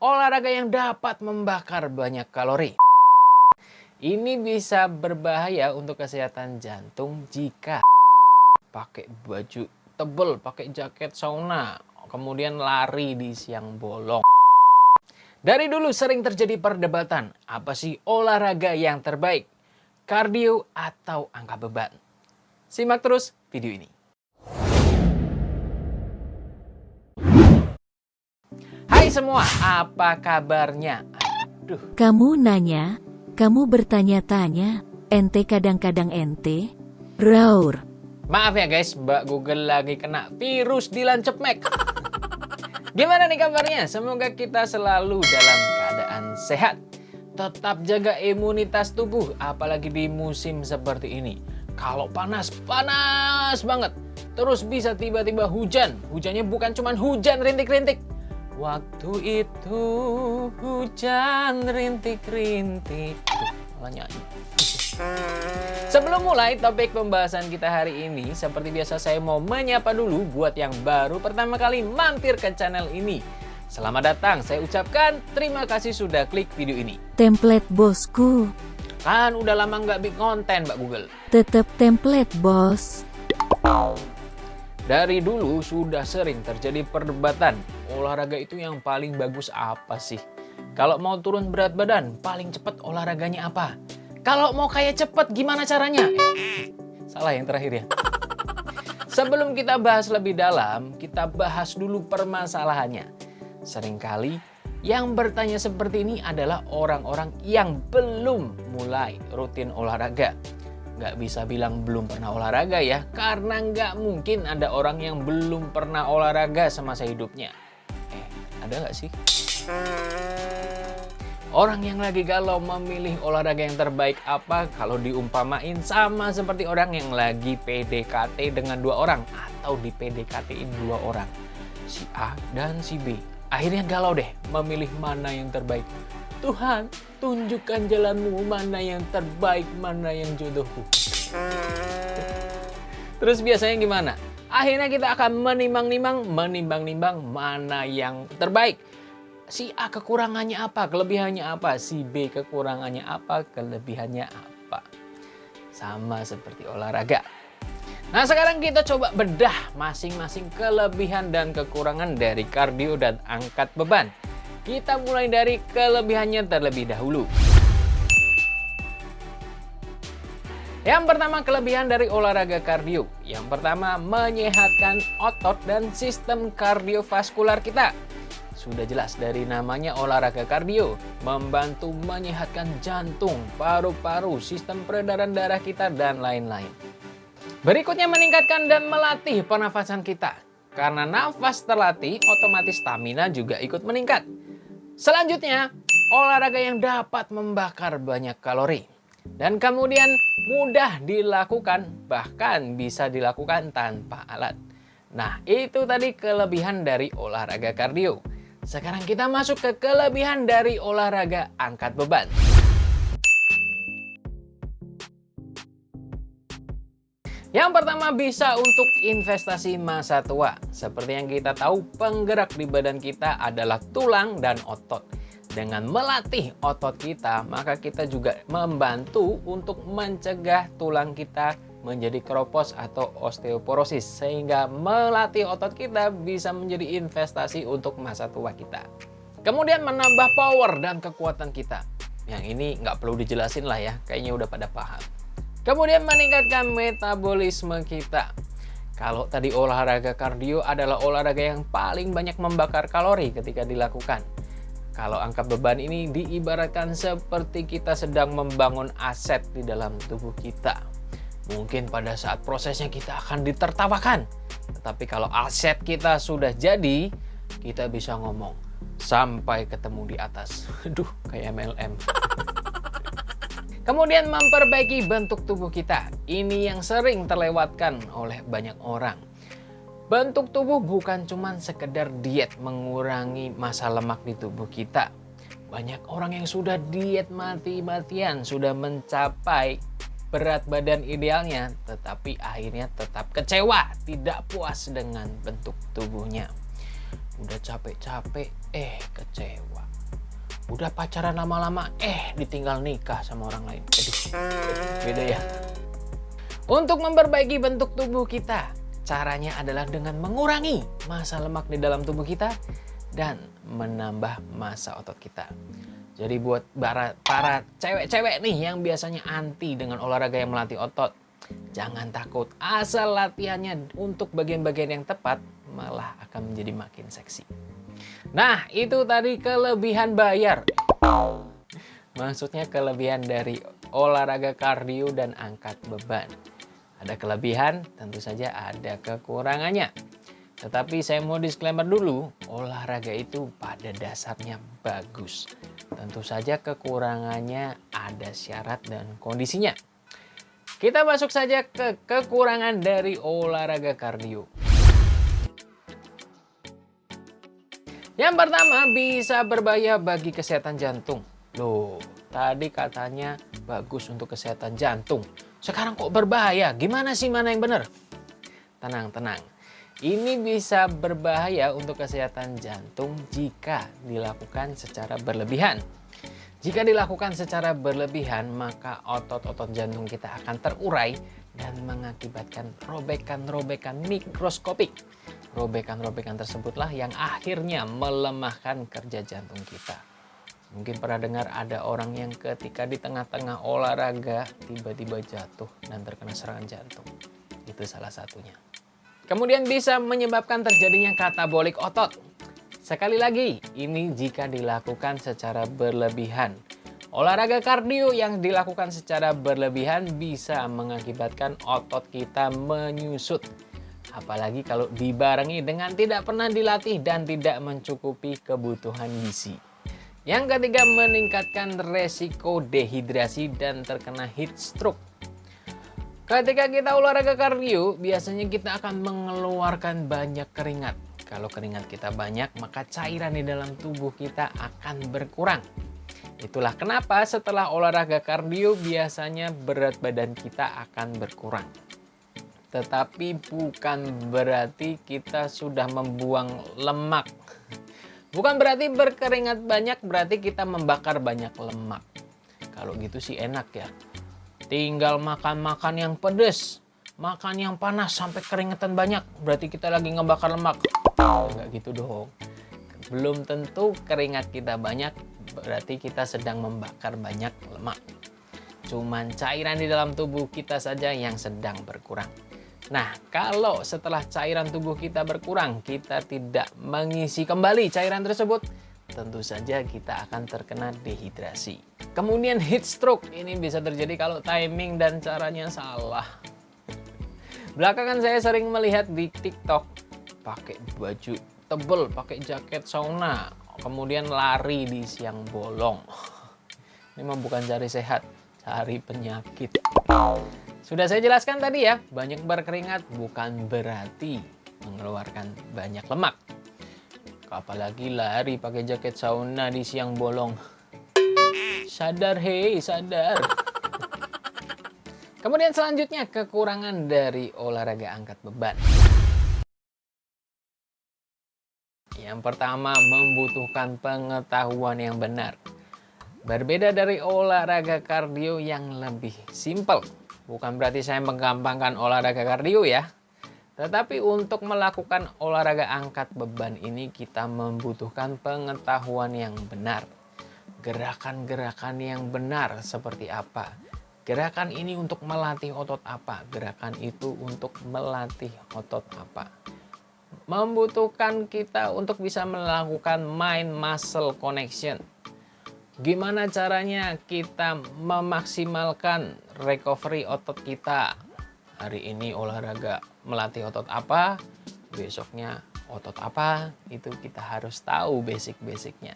olahraga yang dapat membakar banyak kalori. Ini bisa berbahaya untuk kesehatan jantung jika pakai baju tebal, pakai jaket sauna, kemudian lari di siang bolong. Dari dulu sering terjadi perdebatan, apa sih olahraga yang terbaik? Kardio atau angkat beban? Simak terus video ini. Hai semua, apa kabarnya? Aduh. Kamu nanya, kamu bertanya-tanya, ente kadang-kadang ente, raur. Maaf ya guys, Mbak Google lagi kena virus dilancep Mac. Gimana nih kabarnya? Semoga kita selalu dalam keadaan sehat. Tetap jaga imunitas tubuh, apalagi di musim seperti ini. Kalau panas, panas banget. Terus bisa tiba-tiba hujan. Hujannya bukan cuma hujan rintik-rintik. Waktu itu hujan rintik-rintik. Malah nyanyi. Sebelum mulai topik pembahasan kita hari ini, seperti biasa saya mau menyapa dulu buat yang baru pertama kali mampir ke channel ini. Selamat datang, saya ucapkan terima kasih sudah klik video ini. Template bosku, Kan udah lama nggak bikin konten Mbak Google. tetep template bos. Dari dulu sudah sering terjadi perdebatan, olahraga itu yang paling bagus apa sih? Kalau mau turun berat badan, paling cepat olahraganya apa? Kalau mau kayak cepet, gimana caranya? Salah yang terakhir ya. Sebelum kita bahas lebih dalam, kita bahas dulu permasalahannya. Seringkali yang bertanya seperti ini adalah orang-orang yang belum mulai rutin olahraga. Nggak bisa bilang belum pernah olahraga ya, karena nggak mungkin ada orang yang belum pernah olahraga semasa hidupnya. Ada nggak sih? Orang yang lagi galau memilih olahraga yang terbaik apa kalau diumpamain sama seperti orang yang lagi PDKT dengan dua orang atau di PDKT-in dua orang, si A dan si B. Akhirnya galau deh memilih mana yang terbaik. Tuhan, tunjukkan jalanmu, mana yang terbaik, mana yang jodohku. Terus biasanya gimana? Akhirnya kita akan menimbang-nimbang mana yang terbaik. Si A kekurangannya apa, kelebihannya apa, si B kekurangannya apa, kelebihannya apa. Sama seperti olahraga. Nah sekarang kita coba bedah masing-masing kelebihan dan kekurangan dari kardio dan angkat beban. Kita mulai dari kelebihannya terlebih dahulu. Yang pertama, kelebihan dari olahraga kardio. Yang pertama, menyehatkan otot dan sistem kardiovaskular kita. Sudah jelas dari namanya olahraga kardio, membantu menyehatkan jantung, paru-paru, sistem peredaran darah kita, dan lain-lain. Berikutnya, meningkatkan dan melatih pernafasan kita. Karena nafas terlatih, otomatis stamina juga ikut meningkat. Selanjutnya, olahraga yang dapat membakar banyak kalori. Dan kemudian mudah dilakukan, bahkan bisa dilakukan tanpa alat. Nah, itu tadi kelebihan dari olahraga kardio. Sekarang kita masuk ke kelebihan dari olahraga angkat beban. Yang pertama, bisa untuk investasi masa tua. Seperti yang kita tahu, penggerak di badan kita adalah tulang dan otot. Dengan melatih otot kita, maka kita juga membantu untuk mencegah tulang kita menjadi keropos atau osteoporosis. Sehingga melatih otot kita bisa menjadi investasi untuk masa tua kita. Kemudian menambah power dan kekuatan kita. Yang ini nggak perlu dijelasin lah ya, kayaknya udah pada paham. Kemudian meningkatkan metabolisme kita. Kalau tadi olahraga kardio adalah olahraga yang paling banyak membakar kalori ketika dilakukan. Kalau angkat beban ini diibaratkan seperti kita sedang membangun aset di dalam tubuh kita. Mungkin pada saat prosesnya kita akan ditertawakan. Tetapi kalau aset kita sudah jadi, kita bisa ngomong sampai ketemu di atas. Aduh, kayak MLM. Kemudian memperbaiki bentuk tubuh kita. Ini yang sering terlewatkan oleh banyak orang. Bentuk tubuh bukan cuma sekedar diet mengurangi massa lemak di tubuh kita. Banyak orang yang sudah diet mati-matian, sudah mencapai berat badan idealnya, tetapi akhirnya tetap kecewa, tidak puas dengan bentuk tubuhnya. Udah capek-capek, kecewa. Udah pacaran lama-lama, ditinggal nikah sama orang lain. Aduh, beda ya. Untuk memperbaiki bentuk tubuh kita, caranya adalah dengan mengurangi massa lemak di dalam tubuh kita dan menambah massa otot kita. Jadi buat para cewek-cewek nih yang biasanya anti dengan olahraga yang melatih otot, jangan takut. Asal latihannya untuk bagian-bagian yang tepat, malah akan menjadi makin seksi. Nah, itu tadi kelebihan bayar. Maksudnya kelebihan dari olahraga kardio dan angkat beban. Ada kelebihan, tentu saja ada kekurangannya. Tetapi saya mau disclaimer dulu, olahraga itu pada dasarnya bagus. Tentu saja kekurangannya ada syarat dan kondisinya. Kita masuk saja ke kekurangan dari olahraga kardio. Yang pertama, bisa berbahaya bagi kesehatan jantung. Loh, tadi katanya bagus untuk kesehatan jantung. Sekarang kok berbahaya? Gimana sih, mana yang benar? Tenang. Ini bisa berbahaya untuk kesehatan jantung jika dilakukan secara berlebihan. Jika dilakukan secara berlebihan, maka otot-otot jantung kita akan terurai dan mengakibatkan robekan-robekan mikroskopik. Robekan-robekan tersebutlah yang akhirnya melemahkan kerja jantung kita. Mungkin pernah dengar ada orang yang ketika di tengah-tengah olahraga tiba-tiba jatuh dan terkena serangan jantung. Itu salah satunya. Kemudian bisa menyebabkan terjadinya katabolik otot. Sekali lagi, ini jika dilakukan secara berlebihan. Olahraga kardio yang dilakukan secara berlebihan bisa mengakibatkan otot kita menyusut. Apalagi kalau dibarengi dengan tidak pernah dilatih dan tidak mencukupi kebutuhan gizi. Yang ketiga, meningkatkan resiko dehidrasi dan terkena heat stroke. Ketika kita olahraga kardio, biasanya kita akan mengeluarkan banyak keringat. Kalau keringat kita banyak, maka cairan di dalam tubuh kita akan berkurang. Itulah kenapa setelah olahraga kardio biasanya berat badan kita akan berkurang. Tetapi bukan berarti kita sudah membuang lemak. Bukan berarti berkeringat banyak berarti kita membakar banyak lemak. Kalau gitu sih enak ya. Tinggal makan yang pedas, makan yang panas sampai keringetan banyak, berarti kita lagi ngebakar lemak. Enggak gitu dong. Belum tentu keringat kita banyak, berarti kita sedang membakar banyak lemak. Cuman cairan di dalam tubuh kita saja yang sedang berkurang. Nah, kalau setelah cairan tubuh kita berkurang, kita tidak mengisi kembali cairan tersebut, tentu saja kita akan terkena dehidrasi. Kemudian heat stroke, ini bisa terjadi kalau timing dan caranya salah. Belakangan saya sering melihat di TikTok, pakai baju tebel, pakai jaket sauna, kemudian lari di siang bolong. Ini mah bukan cari sehat, cari penyakit. Sudah saya jelaskan tadi ya, banyak berkeringat bukan berarti mengeluarkan banyak lemak. Apalagi lari pakai jaket sauna di siang bolong. Sadar, hei, sadar. Kemudian selanjutnya kekurangan dari olahraga angkat beban. Yang pertama, membutuhkan pengetahuan yang benar. Berbeda dari olahraga kardio yang lebih simpel. Bukan berarti saya menggampangkan olahraga kardio ya. Tetapi untuk melakukan olahraga angkat beban ini kita membutuhkan pengetahuan yang benar. Gerakan-gerakan yang benar seperti apa? Gerakan ini untuk melatih otot apa? Gerakan itu untuk melatih otot apa? Membutuhkan kita untuk bisa melakukan mind muscle connection. Gimana caranya kita memaksimalkan recovery otot kita? Hari ini olahraga melatih otot apa, besoknya otot apa, itu kita harus tahu basic-basicnya.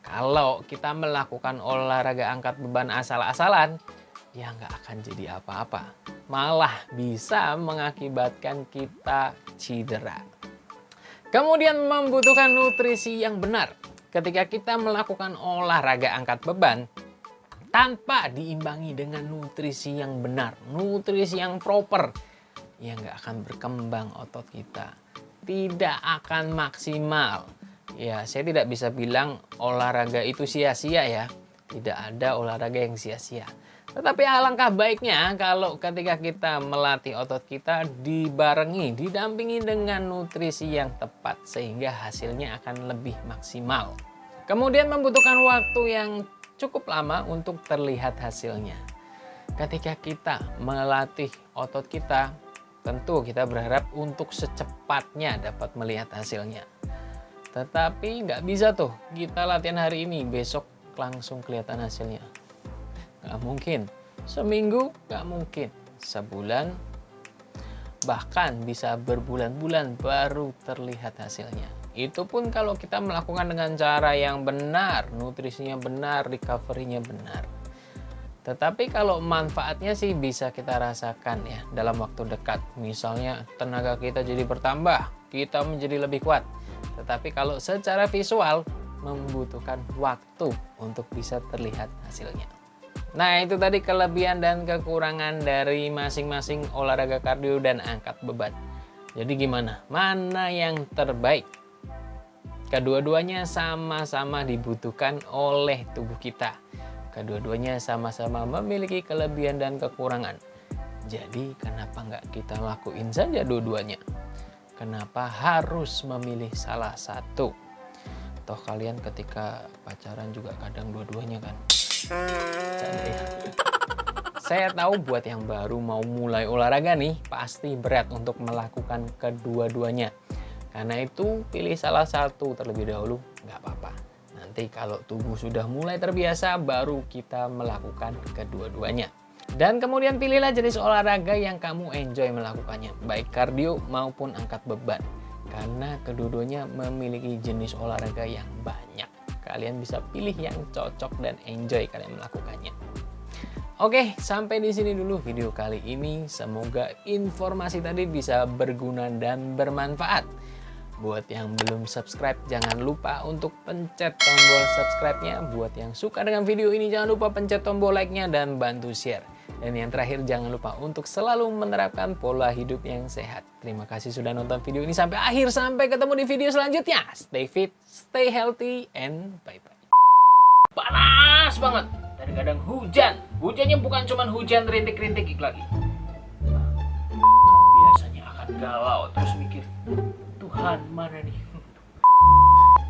Kalau kita melakukan olahraga angkat beban asal-asalan, ya nggak akan jadi apa-apa. Malah bisa mengakibatkan kita cedera. Kemudian membutuhkan nutrisi yang benar. Ketika kita melakukan olahraga angkat beban, tanpa diimbangi dengan nutrisi yang benar, nutrisi yang proper, ya nggak akan berkembang otot kita. Tidak akan maksimal. Ya, saya tidak bisa bilang olahraga itu sia-sia ya. Tidak ada olahraga yang sia-sia. Tetapi alangkah baiknya kalau ketika kita melatih otot kita dibarengi, didampingi dengan nutrisi yang tepat sehingga hasilnya akan lebih maksimal. Kemudian membutuhkan waktu yang cukup lama untuk terlihat hasilnya. Ketika kita melatih otot kita, tentu kita berharap untuk secepatnya dapat melihat hasilnya. Tetapi nggak bisa tuh kita latihan hari ini, besok langsung kelihatan hasilnya. Nggak mungkin. Seminggu nggak mungkin. Sebulan, bahkan bisa berbulan-bulan baru terlihat hasilnya. Itu pun kalau kita melakukan dengan cara yang benar, nutrisinya benar, recovery-nya benar. Tetapi kalau manfaatnya sih bisa kita rasakan ya dalam waktu dekat. Misalnya tenaga kita jadi bertambah, kita menjadi lebih kuat. Tetapi kalau secara visual membutuhkan waktu untuk bisa terlihat hasilnya. Nah, itu tadi kelebihan dan kekurangan dari masing-masing olahraga kardio dan angkat beban. Jadi gimana? Mana yang terbaik? Kedua-duanya sama-sama dibutuhkan oleh tubuh kita. Kedua-duanya sama-sama memiliki kelebihan dan kekurangan. Jadi kenapa nggak kita lakuin saja dua-duanya? Kenapa harus memilih salah satu? Toh kalian ketika pacaran juga kadang dua-duanya kan? Canda ya. Saya tahu buat yang baru mau mulai olahraga nih, pasti berat untuk melakukan kedua-duanya. Karena itu pilih salah satu terlebih dahulu, nggak apa-apa. Nanti kalau tubuh sudah mulai terbiasa, baru kita melakukan kedua-duanya. Dan kemudian pilihlah jenis olahraga yang kamu enjoy melakukannya, baik kardio maupun angkat beban. Karena kedua-duanya memiliki jenis olahraga yang banyak. Kalian bisa pilih yang cocok dan enjoy kalian melakukannya. Oke, sampai di sini dulu video kali ini. Semoga informasi tadi bisa berguna dan bermanfaat. Buat yang belum subscribe, jangan lupa untuk pencet tombol subscribe-nya. Buat yang suka dengan video ini, jangan lupa pencet tombol like-nya dan bantu share. Dan yang terakhir, jangan lupa untuk selalu menerapkan pola hidup yang sehat. Terima kasih sudah nonton video ini sampai akhir. Sampai ketemu di video selanjutnya. Stay fit, stay healthy, and bye-bye. Panas banget. Dan kadang hujan. Hujannya bukan cuma hujan rintik-rintik lagi. Biasanya akan galau terus mikir, Tuhan mana nih?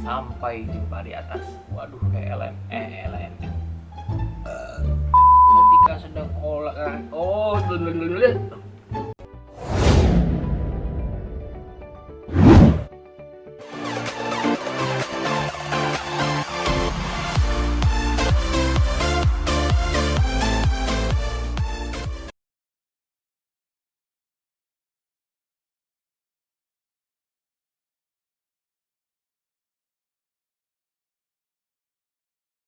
Sampai jumpa di atas. Waduh, kayak LM. Ketika sedang olahraga.